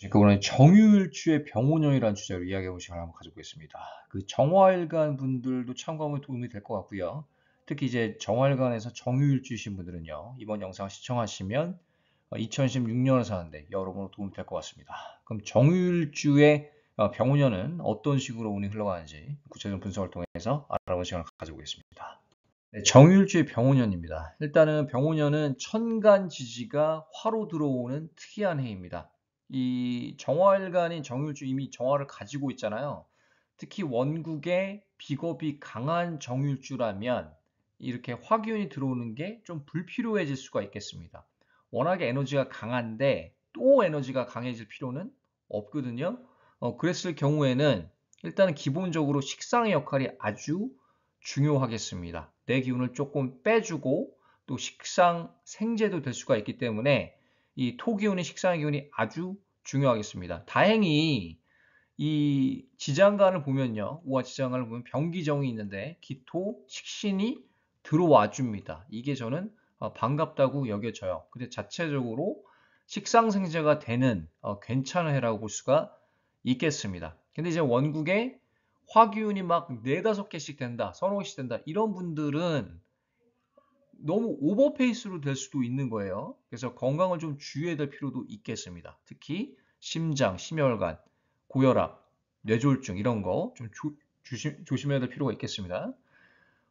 이번에 정유일주의 병원형이라는 주제로 이야기해볼 시간을 한번 가져보겠습니다. 그 정화일관 분들도 참고하면 도움이 될 것 같고요. 특히 이제 정화일관에서 정유일주이신 분들은요, 이번 영상 시청하시면 2016년을 사는데 여러모로 도움이 될 것 같습니다. 그럼 정유일주의 병원형은 어떤 식으로 운이 흘러가는지 구체적인 분석을 통해서 알아보는 시간을 가져보겠습니다. 네, 정유일주의 병원년입니다. 일단은 병원년은 천간 지지가 화로 들어오는 특이한 해입니다. 이 정화일간인 정유일주 이미 정화를 가지고 있잖아요. 특히 원국에 비겁이 강한 정유일주라면 이렇게 화기운이 들어오는 게 좀 불필요해질 수가 있겠습니다. 워낙에 에너지가 강한데 또 에너지가 강해질 필요는 없거든요. 그랬을 경우에는 일단은 기본적으로 식상의 역할이 아주 중요하겠습니다. 내 기운을 조금 빼주고 또 식상 생재도 될 수가 있기 때문에 이 토기운이 식상의 기운이 아주 중요하겠습니다. 다행히 이 지장간을 보면요. 우화 지장간을 보면 병기정이 있는데 기토, 식신이 들어와 줍니다. 이게 저는 반갑다고 여겨져요. 근데 자체적으로 식상생재가 되는 괜찮은 해라고 볼 수가 있겠습니다. 근데 이제 원국에 화기운이 막 4, 5개씩 된다, 서너 개씩 된다. 이런 분들은 너무 오버페이스로 될 수도 있는 거예요. 그래서 건강을 좀 주의해야 될 필요도 있겠습니다. 특히 심장, 심혈관, 고혈압, 뇌졸중 이런 거 좀 조심해야 될 필요가 있겠습니다.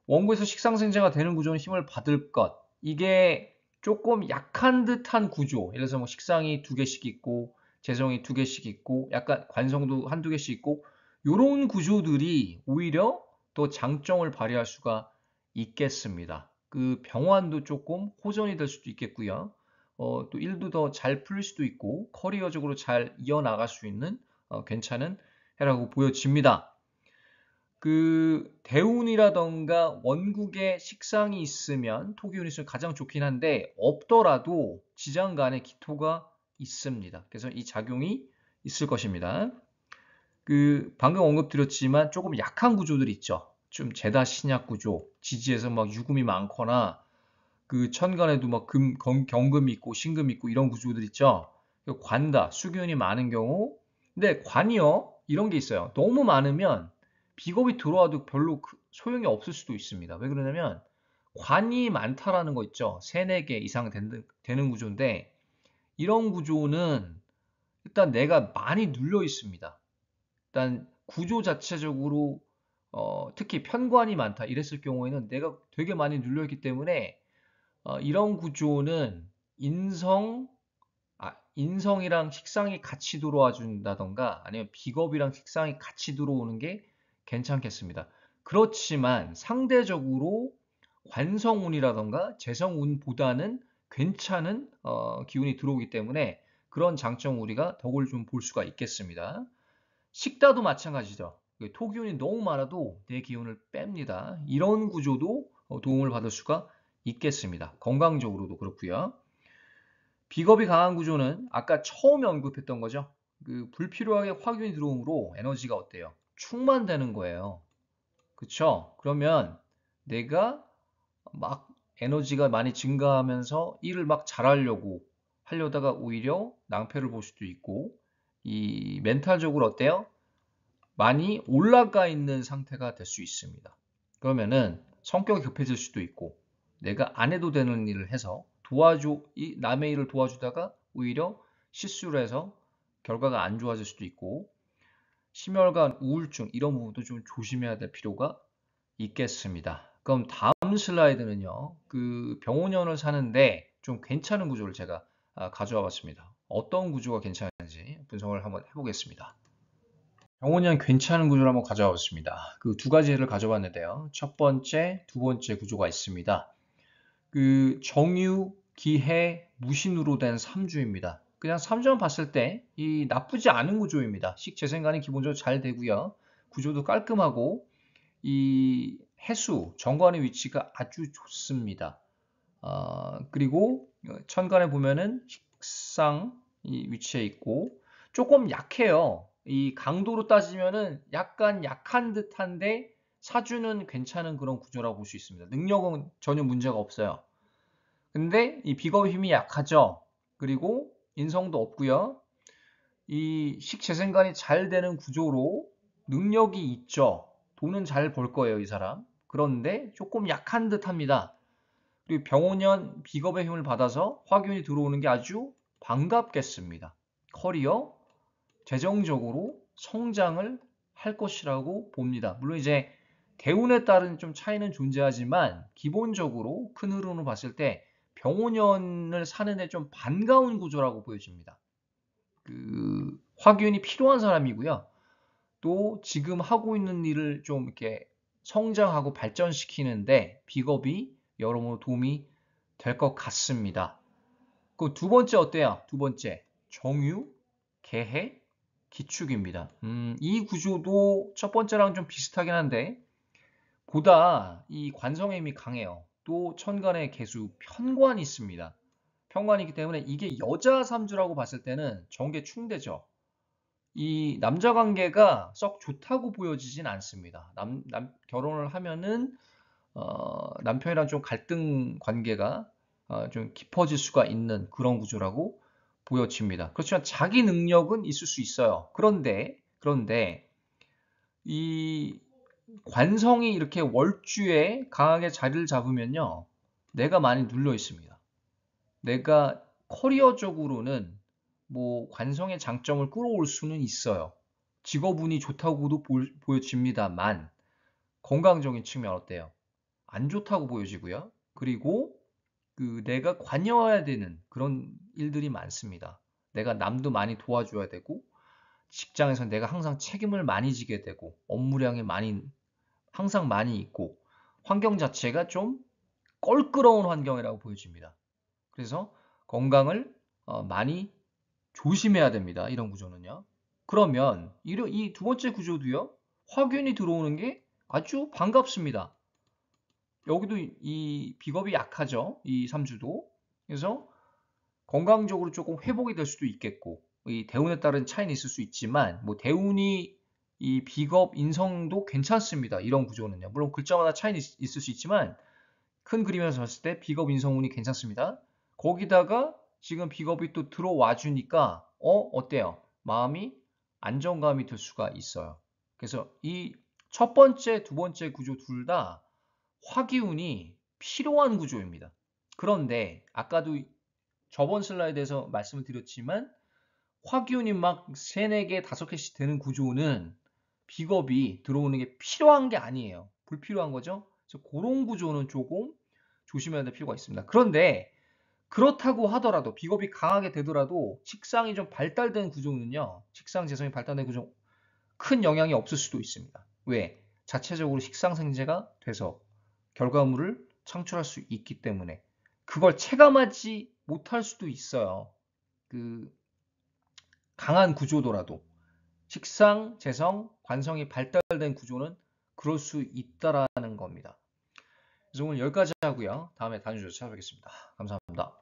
원고에서 식상생재가 되는 구조는 힘을 받을 것. 이게 조금 약한 듯한 구조. 예를 들어서 뭐 식상이 2개씩 있고 재성이 2개씩 있고 약간 관성도 1~2개씩 있고 이런 구조들이 오히려 또 장점을 발휘할 수가 있겠습니다. 그 병환도 조금 호전이 될 수도 있겠고요. 또 일도 더 잘 풀릴 수도 있고 커리어적으로 잘 이어나갈 수 있는 괜찮은 해라고 보여집니다. 그 대운이라던가 원국에 식상이 있으면 토기운이 있으면 가장 좋긴 한데 없더라도 지장간에 기토가 있습니다. 그래서 이 작용이 있을 것입니다. 그 방금 언급드렸지만 조금 약한 구조들 있죠. 좀 제다신약 구조, 지지에서 막 유금이 많거나 그 천간에도 막 경금이 있고 신금이 있고 이런 구조들 있죠. 관다, 수기운이 많은 경우. 근데 관이요, 이런 게 있어요. 너무 많으면 비겁이 들어와도 별로 소용이 없을 수도 있습니다. 왜 그러냐면 관이 많다라는 거 있죠. 3~4개 이상 되는 구조인데 이런 구조는 일단 내가 많이 눌려 있습니다. 일단 구조 자체적으로 특히 편관이 많다 이랬을 경우에는 내가 되게 많이 눌려 있기 때문에 이런 구조는 인성이랑 식상이 같이 들어와 준다던가 아니면 비겁이랑 식상이 같이 들어오는 게 괜찮겠습니다. 그렇지만 상대적으로 관성운이라던가 재성운보다는 괜찮은 기운이 들어오기 때문에 그런 장점 우리가 덕을 좀 볼 수가 있겠습니다. 식다도 마찬가지죠. 토기운이 너무 많아도 내 기운을 뺍니다. 이런 구조도 도움을 받을 수가 있겠습니다. 건강적으로도 그렇고요. 비겁이 강한 구조는 아까 처음에 언급했던 거죠. 그 불필요하게 화균이 들어오므로 에너지가 어때요? 충만되는 거예요. 그쵸? 그러면 내가 막 에너지가 많이 증가하면서 일을 막 잘하려고 하려다가 오히려 낭패를 볼 수도 있고 이 멘탈적으로 어때요? 많이 올라가 있는 상태가 될 수 있습니다. 그러면은 성격이 급해질 수도 있고 내가 안 해도 되는 일을 해서 남의 일을 도와주다가 오히려 실수를 해서 결과가 안 좋아질 수도 있고 심혈관 우울증 이런 부분도 좀 조심해야 될 필요가 있겠습니다. 그럼 다음 슬라이드는요. 그 병원년을 사는데 좀 괜찮은 구조를 제가 가져와 봤습니다. 어떤 구조가 괜찮은지 분석을 한번 해보겠습니다. 병원년 괜찮은 구조를 한번 가져와 봤습니다. 그 2가지를 가져봤는데요. 첫 번째, 두 번째 구조가 있습니다. 그 정유, 기해, 무신으로 된 3주입니다. 그냥 3주만 봤을 때 이 나쁘지 않은 구조입니다. 식재생간이 기본적으로 잘 되고요. 구조도 깔끔하고 이 해수, 정관의 위치가 아주 좋습니다. 그리고 천간에 보면은 식상이 위치해 있고 조금 약해요. 이 강도로 따지면은 약간 약한 듯한데 사주는 괜찮은 그런 구조라고 볼 수 있습니다. 능력은 전혀 문제가 없어요. 근데 이 비겁의 힘이 약하죠. 그리고 인성도 없고요. 이 식재생관이 잘 되는 구조로 능력이 있죠. 돈은 잘 벌 거예요, 이 사람. 그런데 조금 약한 듯 합니다. 그리고 병원년 비겁의 힘을 받아서 화균이 들어오는 게 아주 반갑겠습니다. 커리어, 재정적으로 성장을 할 것이라고 봅니다. 물론 이제 대운에 따른 좀 차이는 존재하지만 기본적으로 큰 흐름으로 봤을 때 병원년을 사는데 좀 반가운 구조라고 보여집니다. 그 화균이 필요한 사람이고요. 또 지금 하고 있는 일을 좀 이렇게 성장하고 발전시키는데 비겁이 여러모로 도움이 될 것 같습니다. 그 두 번째 어때요? 두 번째 정유, 개해, 기축입니다. 이 구조도 첫 번째랑 좀 비슷하긴 한데 보다 이 관성의 힘이 강해요. 또 천간의 개수 편관이 있습니다. 편관이기 때문에 이게 여자 삼주라고 봤을 때는 정계 충대죠. 이 남자 관계가 썩 좋다고 보여지진 않습니다. 결혼을 하면은 남편이랑 좀 갈등 관계가 좀 깊어질 수가 있는 그런 구조라고 보여집니다. 그렇지만 자기 능력은 있을 수 있어요. 그런데 이 관성이 이렇게 월주에 강하게 자리를 잡으면요. 내가 많이 눌려 있습니다. 내가 커리어적으로는 뭐 관성의 장점을 끌어올 수는 있어요. 직업운이 좋다고도 보여집니다만 건강적인 측면 어때요? 안 좋다고 보여지고요. 그리고 그 내가 관여해야 되는 그런 일들이 많습니다. 내가 남도 많이 도와줘야 되고 직장에서 내가 항상 책임을 많이 지게 되고 업무량이 항상 많이 있고 환경 자체가 좀 껄끄러운 환경이라고 보여집니다. 그래서 건강을 많이 조심해야 됩니다. 이런 구조는요. 그러면 이 두 번째 구조도요. 화균이 들어오는 게 아주 반갑습니다. 여기도 이 비겁이 약하죠. 이 삼주도. 그래서 건강적으로 조금 회복이 될 수도 있겠고 이 대운에 따른 차이는 있을 수 있지만 뭐 대운이 이 비겁 인성도 괜찮습니다. 이런 구조는요. 물론 글자마다 차이는 있을 수 있지만 큰 그림에서 봤을 때 비겁 인성운이 괜찮습니다. 거기다가 지금 비겁이 또 들어와 주니까 어때요? 마음이 안정감이 들 수가 있어요. 그래서 이 첫 번째, 두 번째 구조 둘 다 화기운이 필요한 구조입니다. 그런데 아까도 저번 슬라이드에서 말씀을 드렸지만 화기운이 막 3, 4개, 5개씩 되는 구조는 비겁이 들어오는 게 필요한 게 아니에요. 불필요한 거죠. 그래서 그런 구조는 조금 조심해야 될 필요가 있습니다. 그런데 그렇다고 하더라도 비겁이 강하게 되더라도 식상이 좀 발달된 구조는요. 식상 재성이 발달된 구조 큰 영향이 없을 수도 있습니다. 왜? 자체적으로 식상생재가 돼서 결과물을 창출할 수 있기 때문에 그걸 체감하지 못할 수도 있어요. 그 강한 구조더라도 식상, 재성, 관성이 발달된 구조는 그럴 수 있다라는 겁니다. 그래서 오늘 여기까지 하고요. 다음에 다른 주제로 찾아뵙겠습니다. 감사합니다.